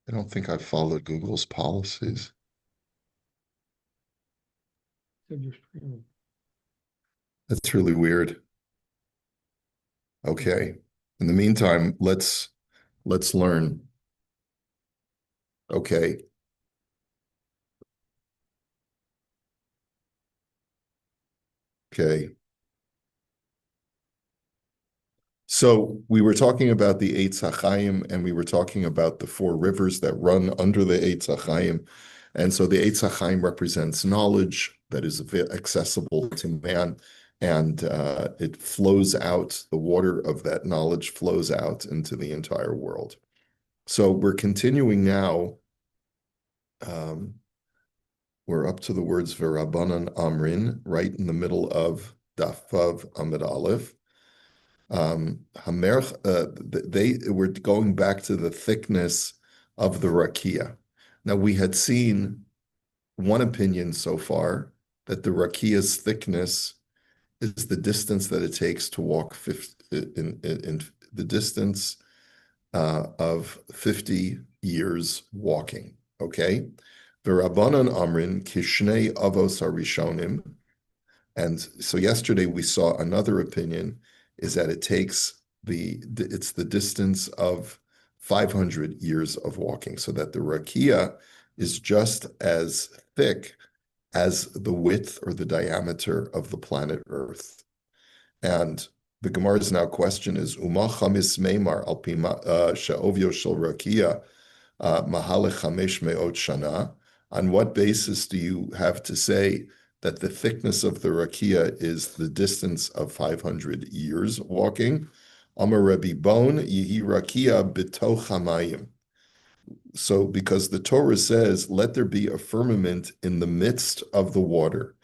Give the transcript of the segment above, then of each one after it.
I don't think I've followed Google's policies. That's really weird. Okay. In the meantime, let's learn. Okay. Okay. So we were talking about the Eitz HaChaim, and we were talking about the four rivers that run under the Eitz HaChaim. And so the Eitz HaChaim represents knowledge that is accessible to man, and it flows out, the water of that knowledge flows out into the entire world. So we're continuing now. We're up to the words V'Rabbanan Amrin, right in the middle of Daf Vav Amid Aleph. They were going back to the thickness of the rakia. Now we had seen one opinion so far that the rakia's thickness is the distance that it takes to walk in the distance of 50 years walking. Okay, the Rabbanan Amrin Kishnei Avos Harishonim. And so yesterday we saw another opinion is that it takes it's the distance of 500 years of walking, so that the rakia is just as thick as the width or the diameter of the planet Earth. And the Gemara's now question is, Uma chamis meimar al pima she'ovyo shel rakia mahale chamesh me'ot shana. On what basis do you have to say that the thickness of the rakia is the distance of 500 years walking? Amar Rebbe Bon, yihi rakia b'toch hamayim. So because the Torah says, let there be a firmament in the midst of the water.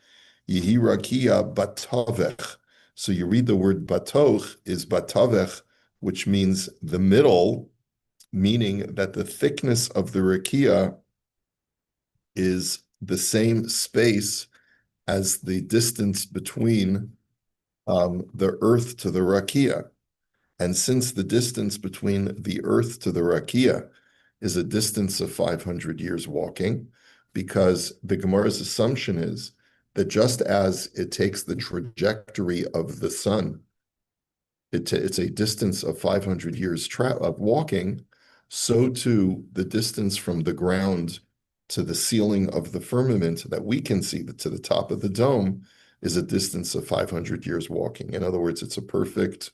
Yihi rakia batavech. So you read the word batoch is batavech, which means the middle, meaning that the thickness of the rakia is the same space as the distance between the earth to the rakia. And since the distance between the earth to the rakia is a distance of 500 years walking, because the Gemara's assumption is that just as it takes the trajectory of the sun, it's a distance of 500 years of walking, so too the distance from the ground to the ceiling of the firmament that we can see to the top of the dome is a distance of 500 years walking. In other words, it's a perfect,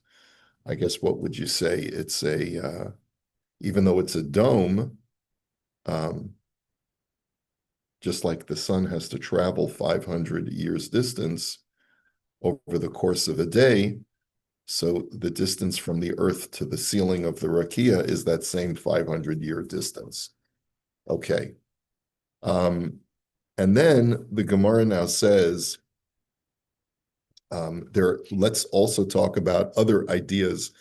I guess, what would you say? It's even though it's a dome, just like the sun has to travel 500 years distance over the course of a day, so the distance from the earth to the ceiling of the rakia is that same 500-year distance. Okay. And then the Gemara now says, let's also talk about other ideas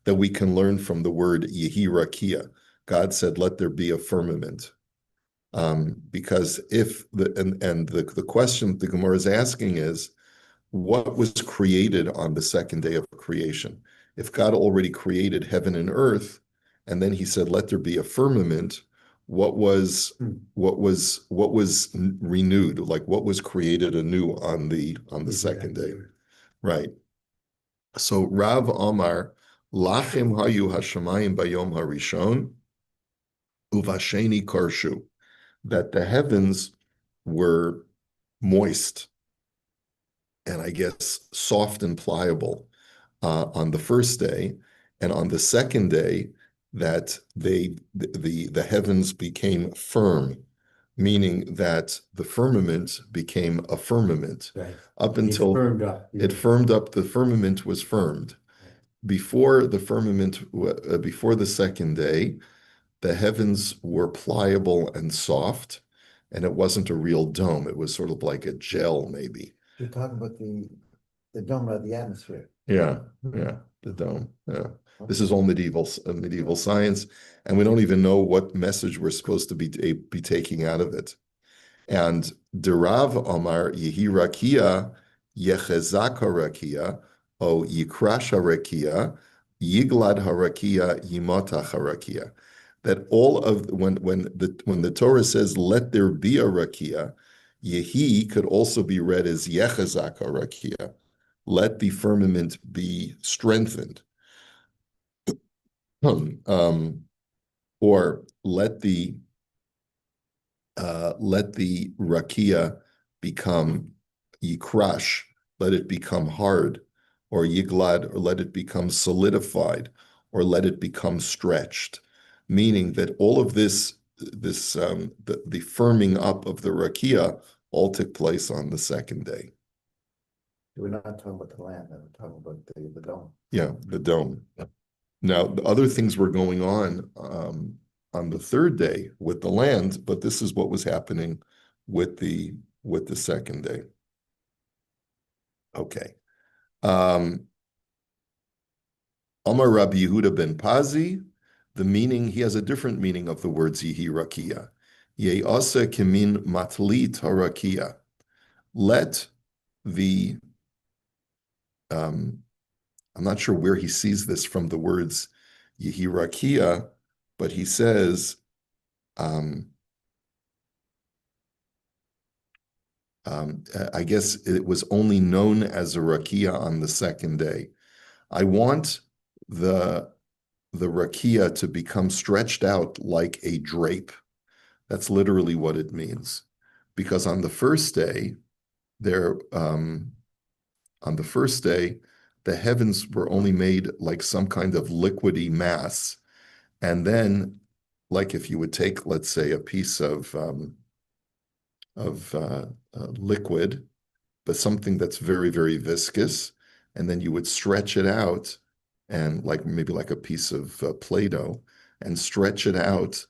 that we can learn from the word Yehi Rakia. God said, let there be a firmament. Because if the question the Gemara is asking is, what was created on the second day of creation? If God already created heaven and earth, and then he said, let there be a firmament, what was renewed? Like what was created anew on the second day? Right. So Rav Amar, Lachem hayu hashamayim bayom harishon, uvasheni karshu, that the heavens were moist and I guess soft and pliable on the first day, and on the second day that the heavens became firm, meaning that the firmament became a firmament. Right. Up until it firmed up, the firmament was firmed. Before the firmament, before the second day, the heavens were pliable and soft, and it wasn't a real dome. It was sort of like a gel, maybe. You're talking about the dome of the atmosphere. Yeah, the dome. Yeah. This is all medieval science, and we don't even know what message we're supposed to be taking out of it. And Derav Omar Yehi Rakia, Yechezaka Rakia, O Yikrasha Rakia, Yiglad Harakia, Yimota Harakia. that all of when the Torah says let there be a rakia, yehi could also be read as yechazak rakia. Let the firmament be strengthened. Um, or let the rakia become yikrash, let it become hard, or yiglad, or let it become solidified, or let it become stretched. Meaning that all of the firming up of the rakia all took place on the second day. We're not talking about the land, we're talking about the dome. Yeah, the dome. Now, the other things were going on the third day with the land, but this is what was happening with the second day. Okay. Amar Rabbi Yehuda ben Pazi, the meaning, he has a different meaning of the words Yihi Rakia. Ye'asa kimin matlit harakia. Let the, I'm not sure where he sees this from the words Yihi Rakia, but he says, I guess it was only known as a rakia on the second day. I want the rakia to become stretched out like a drape. That's literally what it means. Because on the first day, the heavens were only made like some kind of liquidy mass. And then, like if you would take, let's say, a piece of liquid, but something that's very, very viscous, and then you would stretch it out and like maybe like a piece of Play-Doh and stretch it out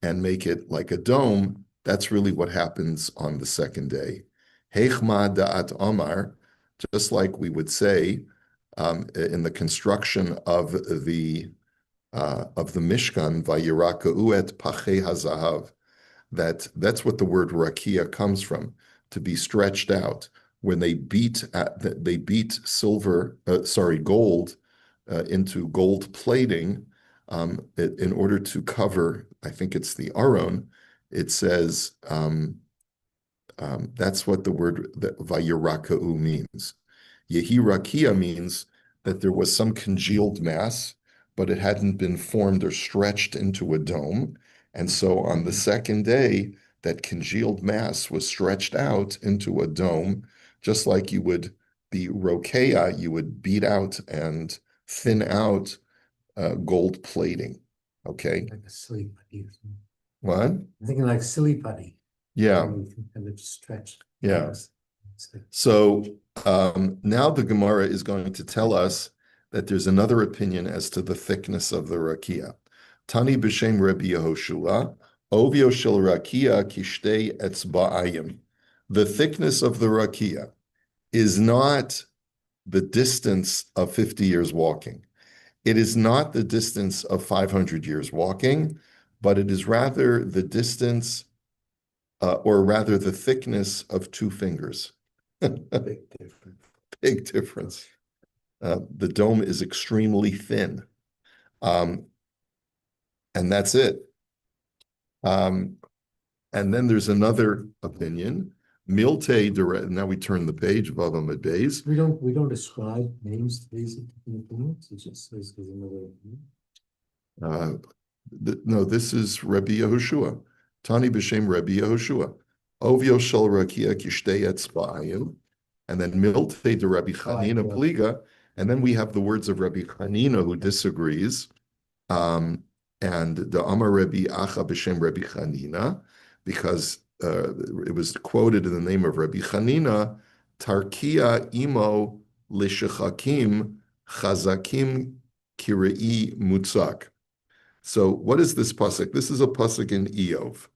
and make it like a dome. That's really what happens on the second day. Heichma da'at Omar, just like we would say in the construction of the Mishkan, Vayiraka'u et pachei hazahav. That's what the word rakia comes from, to be stretched out. When they beat gold into gold plating in order to cover, I think it's the aron. It says that's what the word vayiraka'u means. Yehi rakia means that there was some congealed mass, but it hadn't been formed or stretched into a dome. And so on the second day, that congealed mass was stretched out into a dome, just like you would be rokeya, you would beat out and thin out gold plating. Okay. Like a silly putty. What? I'm thinking like silly putty. Yeah. And it's stretched. Yeah. So now the Gemara is going to tell us that there's another opinion as to the thickness of the rakia. Tani b'shem Rabbi Yehoshua, ovio shel rakia kishtei etzba'ayim. The thickness of the rakia is not the distance of 50 years walking. It is not the distance of 500 years walking, but it is rather the distance, or rather the thickness of 2 fingers. Big difference. Big difference. The dome is extremely thin. And that's it. And then there's another opinion. Milte, now we turn the page, Vav Amud Beis. We don't ascribe names to these opinions. It just says there's another opinion. No, this is Rabbi Yehoshua. Tani b'shem Rabbi Yehoshua. Ovio shel rakia kishtei etzba'ayim. And then Milte de Rabbi Chanina Pliga. And then we have the words of Rabbi Chanina who disagrees. And the Amar Rabbi Acha b'shem Rabbi Chanina, because it was quoted in the name of Rabbi Chanina, Tarkia imo lishechakim chazakim kirei mutzak. So what is this pasuk? This is a pasuk in Eov,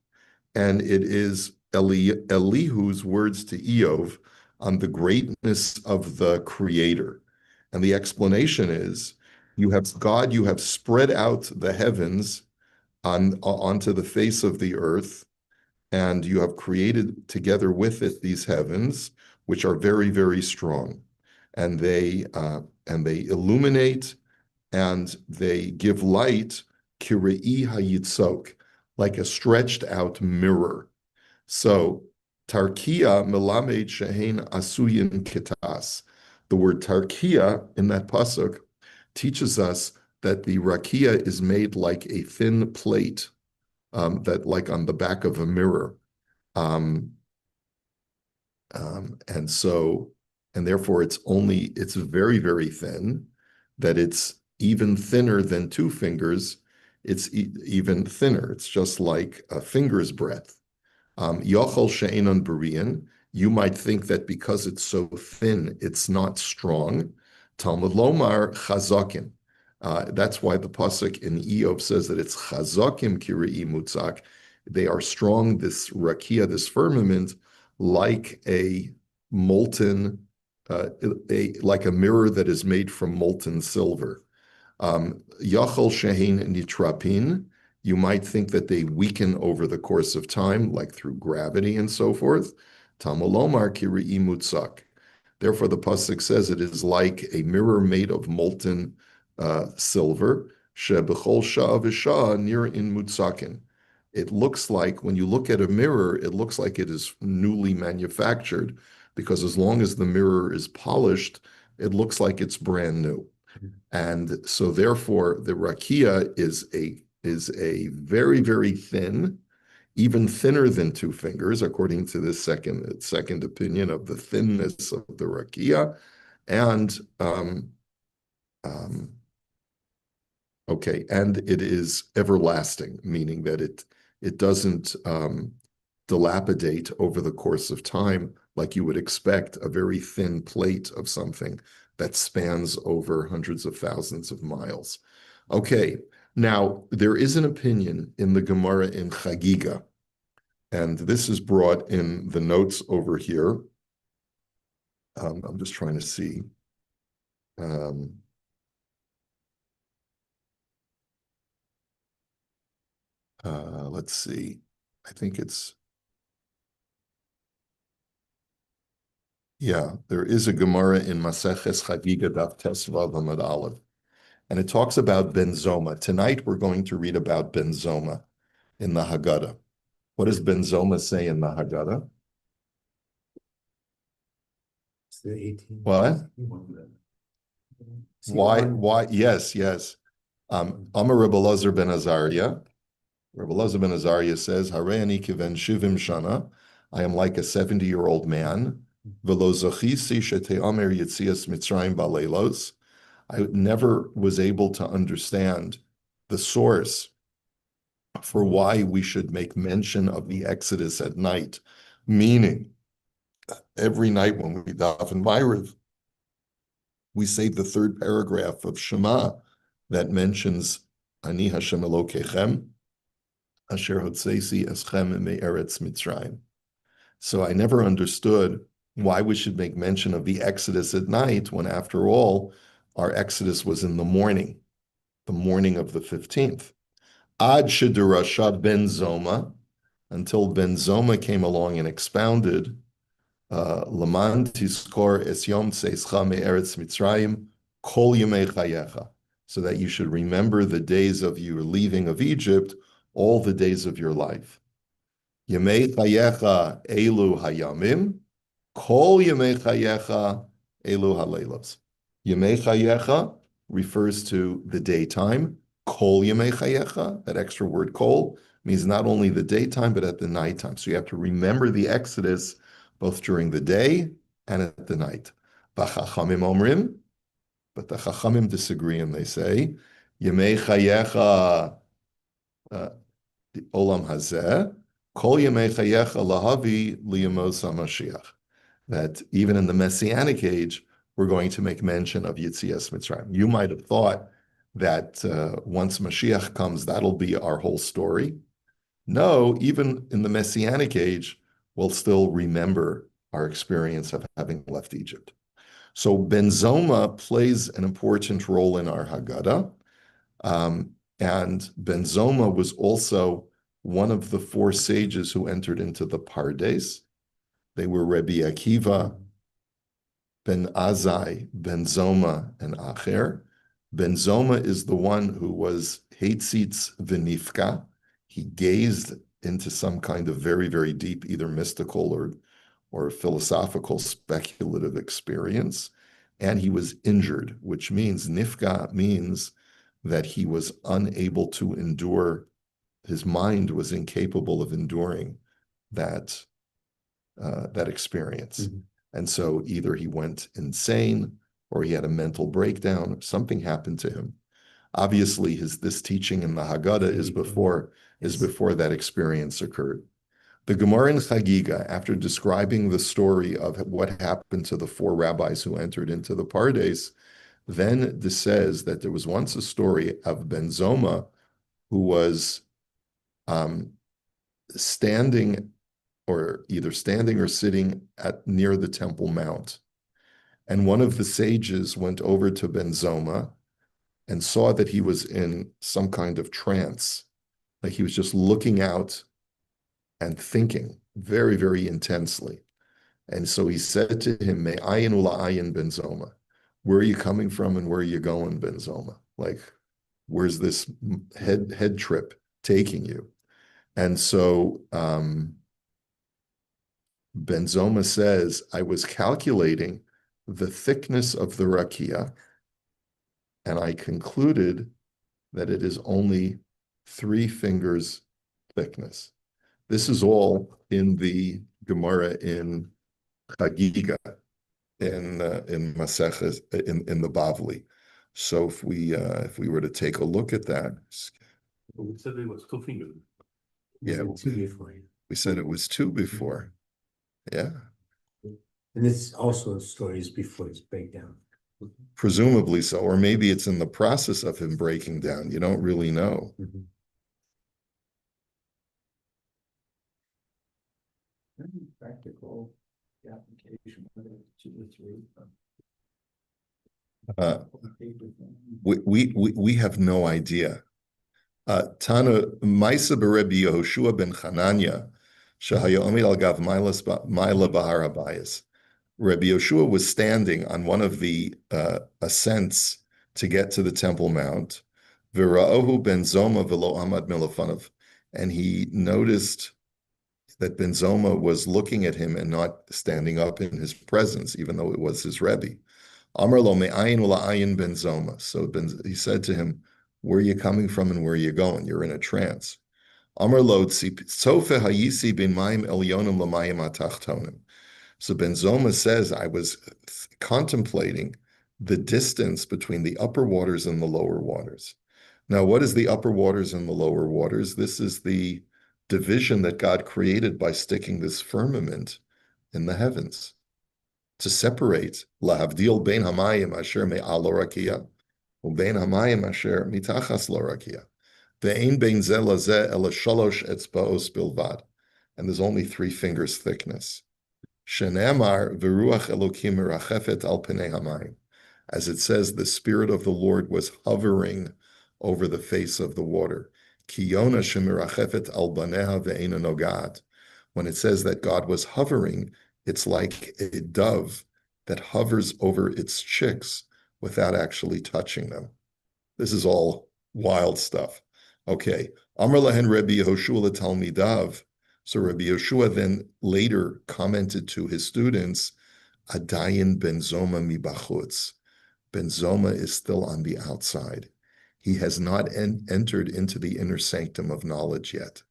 and it is Elihu's words to Eov on the greatness of the Creator. And the explanation is, you have spread out the heavens onto the face of the earth, and you have created together with it these heavens, which are very, very strong. And they illuminate and they give light kirei hayitzok, like a stretched out mirror. So, tarkia melamed shehein asuyin kitas. The word tarkia in that pasuk teaches us that the rakia is made like a thin plate, that like on the back of a mirror. Um, and so, and therefore it's very, very thin, that it's even thinner than two fingers. It's even thinner. It's just like a finger's breadth. Yochel she'enon berian. You might think that because it's so thin, it's not strong. Talmud lomar chazakim. That's why the pasuk in Eov says that it's chazakim kirei mutzak. They are strong, this rakia, this firmament, like a molten, like a mirror that is made from molten silver. Yachol shehin nitrapin. You might think that they weaken over the course of time, like through gravity and so forth. Tamalomar kiri mutzak. Therefore, the pasuk says it is like a mirror made of molten silver. Shebechol shah v'shah nir in mutzakin. It looks like, when you look at a mirror, it looks like it is newly manufactured, because as long as the mirror is polished, it looks like it's brand new. And so therefore the rakia is a very, very thin, even thinner than two fingers, according to this second opinion of the thinness of the rakia. And um, okay, and it is everlasting, meaning that it doesn't dilapidate over the course of time like you would expect a very thin plate of something that spans over hundreds of thousands of miles. Okay, now there is an opinion in the Gemara in Chagiga, and this is brought in the notes over here. I'm just trying to see. Let's see. I think it's, yeah, there is a Gemara in Maseches Chagiga Daf Tesvav Amud Aleph, and it talks about benzoma. Tonight we're going to read about benzoma in the Haggadah. What does benzoma say in the Haggadah? It's the 18. What? Why? Yes, yes. Amar Rebbe Elazar ben Azariah. Rebbe Elazar ben Azariah says, Hareani kiven shivim shana. I am like a 70-year-old man. Velo zochisi shete'amer yitzias Mitzrayim balelos. I never was able to understand the source for why we should make mention of the Exodus at night, meaning every night when we daven Ma'ariv, we say the third paragraph of Shema that mentions Ani Hashem Elokechem, Asher Hotzeisi Eschem Me'eretz Mitzrayim. So I never understood why we should make mention of the Exodus at night when, after all, our Exodus was in the morning of the 15th. Ad Shedurasha Ben Zoma, until Ben Zoma came along and expounded, Laman Tizkor Es Yom Tzeischa Me'eretz Mitzrayim Kol Yemei Chayecha, so that you should remember the days of your leaving of Egypt, all the days of your life. Yemei Chayecha Elu Hayamim, Kol Yemei Chayecha Elu Haleilos. Yemei Chayecha refers to the daytime. Kol Yemei Chayecha, that extra word kol, means not only the daytime, but at the nighttime. So you have to remember the Exodus both during the day and at the night. V'chachamim omrim, but the chachamim disagree, and they say, Yemei Chayecha Olam Hazeh, Kol Yemei Chayecha Lahavi Liyamos HaMashiach. That even in the Messianic age, we're going to make mention of Yitzias Mitzrayim. You might have thought that once Mashiach comes, that'll be our whole story. No, even in the Messianic age, we'll still remember our experience of having left Egypt. So benzoma plays an important role in our Haggadah. And benzoma was also one of the four sages who entered into the Pardes. They were Rabbi Akiva, Ben Azai, Benzoma, and Acher. Benzoma is the one who was Heitzitz v'nifka. He gazed into some kind of very, very deep, either mystical or philosophical speculative experience, and he was injured, which means nifka means that he was unable to endure, his mind was incapable of enduring that that experience. Mhm. And so either he went insane or he had a mental breakdown, something happened to him. Obviously, this teaching in the Haggadah is before that experience occurred. The Gemara in Chagiga, after describing the story of what happened to the four rabbis who entered into the Pardes, then this says that there was once a story of Ben Zoma who was um, standing, or either standing or sitting near the Temple Mount. And one of the sages went over to Ben Zoma and saw that he was in some kind of trance, like he was just looking out and thinking very, very intensely. And so he said to him, "Me ayin ula ayin Ben Zoma, where are you coming from and where are you going, Ben Zoma? Like, where's this head trip taking you?" And so Ben Zoma says, "I was calculating the thickness of the rakia, and I concluded that it is only 3 fingers thickness." This is all in the Gemara in Chagiga, in Maseches, in the Bavli. So if we were to take a look at that, We said it was 2 fingers. yeah, Two before. we said it was 2 before. Yeah, And this also stories before his breakdown. presumably so, or maybe it's in the process of him breaking down. You don't really know. Mhm. Practical application, whether it's 2 or 3. Uh, we have no idea. Tana Maisa Berebi Yehoshua ben Chananya, Shahaya Omid al Gav Maila Bahar Habayis. Rabbi Yehoshua was standing on one of the ascents to get to the Temple Mount. V'ra'ohu ben Zoma v'lo amad milafanav, and he noticed that Ben Zoma was looking at him and not standing up in his presence, even though it was his Rebbe. Amar lo me'ayin ula'ayin Ben Zoma. So he said to him, "Where are you coming from and where are you going? You're in a trance." Amar lo tzofe hayisi bin mayim elyonim l'mayim atachtonim. So Ben Zoma says, "I was contemplating the distance between the upper waters and the lower waters." Now, what is the upper waters and the lower waters? This is the division that God created by sticking this firmament in the heavens to separate lahavdil bein hamayim asher me'al rakia ubein hamayim asher mitachas rakia ve'ein bein zeh lazeh ela shalosh etzbaos bilvad, and there's only 3 fingers thickness. Shenemar v'ruach Elokim merachefet al penei hamayim, as it says, the Spirit of the Lord was hovering over the face of the water. Kiyona shemirachefet al baneha ve'ena nogat. When it says that God was hovering, it's like a dove that hovers over its chicks without actually touching them. This is all wild stuff. Okay. Amar lahen Rabbi Yehoshua l'talmidav. So Rabbi Yehoshua then later commented to his students, Adayin ben Zoma mibachutz. Ben Zoma is still on the outside. He has not entered into the inner sanctum of knowledge yet,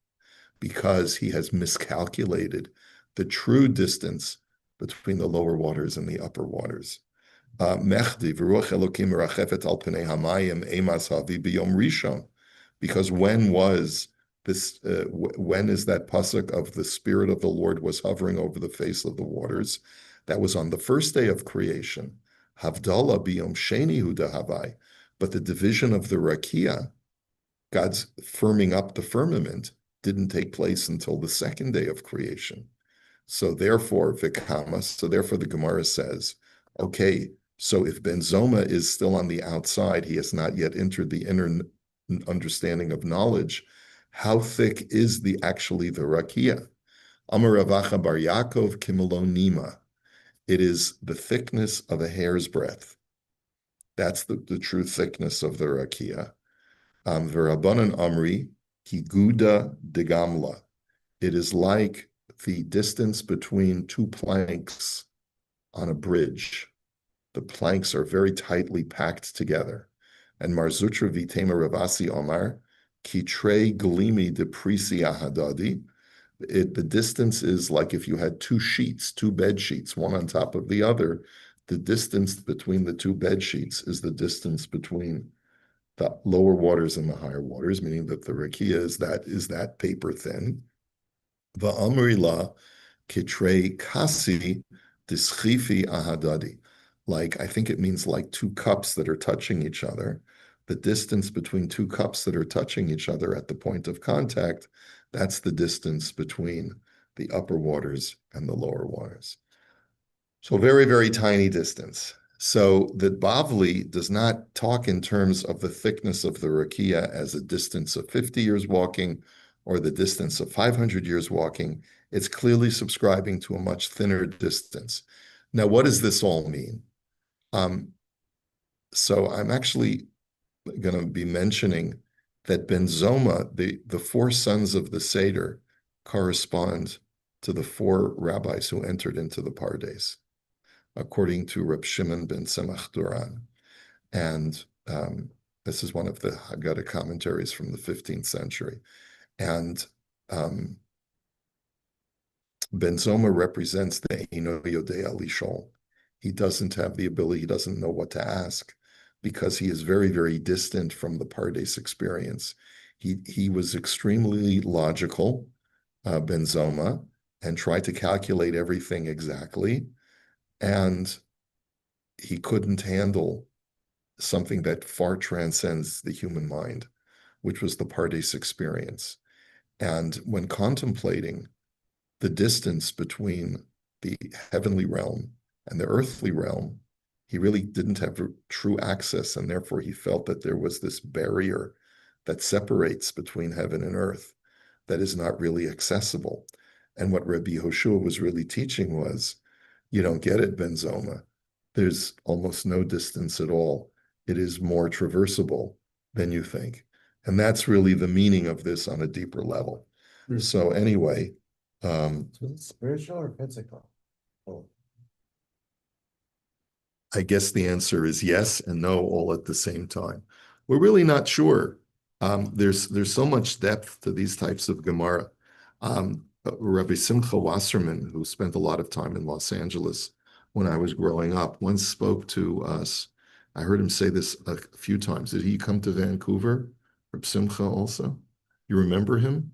because he has miscalculated the true distance between the lower waters and the upper waters. Mechdi v'ruach Elokim merachefet al penei hamayim emas havi b'yom rishon. Because when was this? When is that pasuk of the Spirit of the Lord was hovering over the face of the waters? That was on the first day of creation. Havdalah b'yom sheni hu dahavai. But the division of the rakia, God's firming up the firmament, didn't take place until the second day of creation. So therefore, Vikama, so therefore the Gemara says, okay, so if Ben Zoma is still on the outside, he has not yet entered the inner understanding of knowledge, how thick is actually the rakia? Amar Ravacha bar Yaakov kimilonima. It is the thickness of a hair's breadth. That's the true thickness of the rakia. V'Rabbanan Amri Kiguda de Gamla. It is like the distance between two planks on a bridge. The planks are very tightly packed together. And Marzutra Vitema Ravasi Omar, Kitre Glimi de Prisi Ahadadi. The distance is like if you had two sheets, two bed sheets, one on top of the other. The distance between the two bed sheets is the distance between the lower waters and the higher waters, meaning that the rakia is that paper thin. Va'amrila kitrei kasi dischifi ahadadi. Like, I think it means like two cups that are touching each other. The distance between two cups that are touching each other at the point of contact, that's the distance between the upper waters and the lower waters. So very, very tiny distance. So that Bavli does not talk in terms of the thickness of the rakia as a distance of 50 years walking or the distance of 500 years walking. It's clearly subscribing to a much thinner distance. Now, what does this all mean? So I'm actually going to be mentioning that Benzoma, the four sons of the Seder, correspond to the four rabbis who entered into the Pardes, according to Reb Shimon ben Tzemach Duran. And this is one of the Haggadah commentaries from the 15th century. And Benzoma represents the Eino Yodea Lishol. He doesn't have the ability, he doesn't know what to ask because he is very, very distant from the Pardes experience. He was extremely logical, Benzoma, and tried to calculate everything exactly. And he couldn't handle something that far transcends the human mind, which was the Pardes experience. And when contemplating the distance between the heavenly realm and the earthly realm, he really didn't have true access, and therefore he felt that there was this barrier that separates between heaven and earth that is not really accessible. And what Rabbi Yehoshua was really teaching was, you don't get it, Benzoma. There's almost no distance at all. It is more traversable than you think. And that's really the meaning of this on a deeper level. So anyway, So it's spiritual or physical? Oh, I guess the answer is yes and no all at the same time. We're really not sure. There's so much depth to these types of Gemara. Rabbi Simcha Wasserman, who spent a lot of time in Los Angeles when I was growing up, once spoke to us. I heard him say this a few times. Did he come to Vancouver? Rabbi Simcha also? You remember him?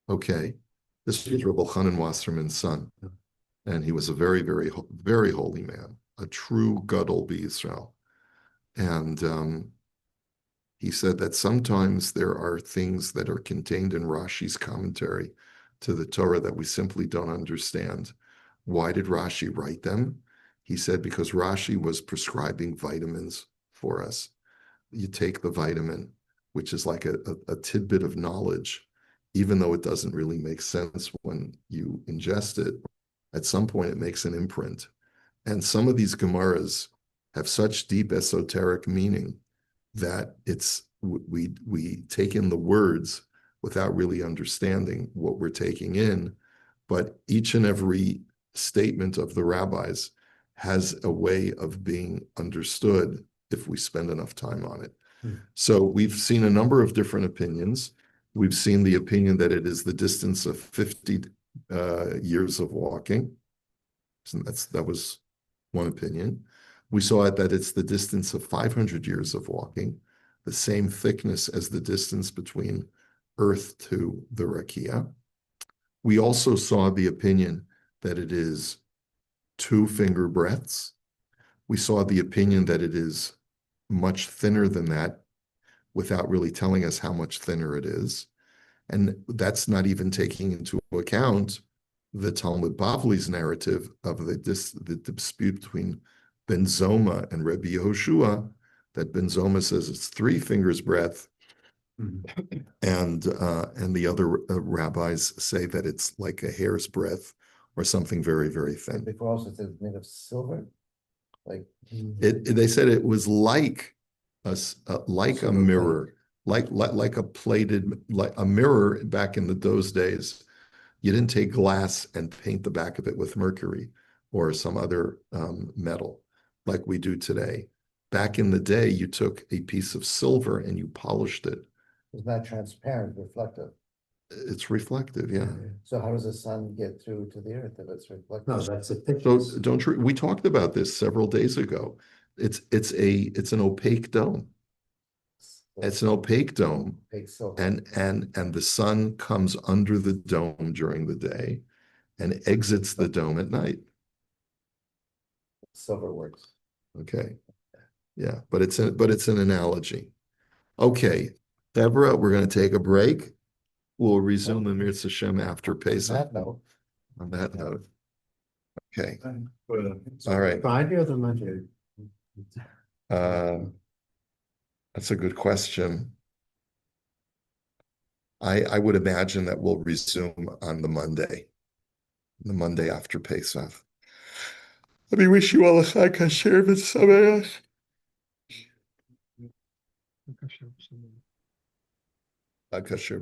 Okay. This was Rabbi Chanan Wasserman's son. And he was a very, very, very holy man, a true Gadol b'Yisrael. And he said that sometimes there are things that are contained in Rashi's commentary to the Torah that we simply don't understand. Why did Rashi write them? He said because Rashi was prescribing vitamins for us. You take the vitamin, which is like a tidbit of knowledge, even though it doesn't really make sense when you ingest it. At some point, it makes an imprint. And some of these Gemaras have such deep esoteric meaning that we take in the words without really understanding what we're taking in. But each and every statement of the rabbis has a way of being understood if we spend enough time on it. So we've seen a number of different opinions. We've seen the opinion that it is the distance of 50 years of walking. So that was one opinion. We saw that it's the distance of 500 years of walking, the same thickness as the distance between Earth to the Rakia. We also saw the opinion that it is 2 finger breadths. We saw the opinion that it is much thinner than that without really telling us how much thinner it is. And that's not even taking into account the Talmud Bavli's narrative of the dispute between Benzoma and Rabbi Yehoshua, that Benzoma says it's 3 fingers breadth, and the other rabbis say that it's like a hair's breadth or something very, very thin. Before also said it's made of silver. like. They said it was like like a Silver mirror, like a plated, like a mirror back in those days. You didn't take glass and paint the back of it with mercury or some other metal like we do today. Back in the day, you took a piece of silver and you polished it. It's not transparent, reflective. It's reflective, yeah. So how does the sun get through to the earth if it's No, reflective? that's a So thickness. don't you, we talked about this several days ago. It's an opaque dome. It's an opaque dome, Opaque silver. and the sun comes under the dome during the day and exits the dome at night. Silver works. Okay. Yeah, but it's an analogy. Okay, Deborah, we're going to take a break. We'll resume the Mirz Hashem after On Pesach. that note, On that note. Okay. So All right. Friday or the Monday? Uh, that's a good question. I would imagine that we'll resume on the Monday after Pesach. Let me wish you all a Chag Kasher v'Sameach. Chag Kasher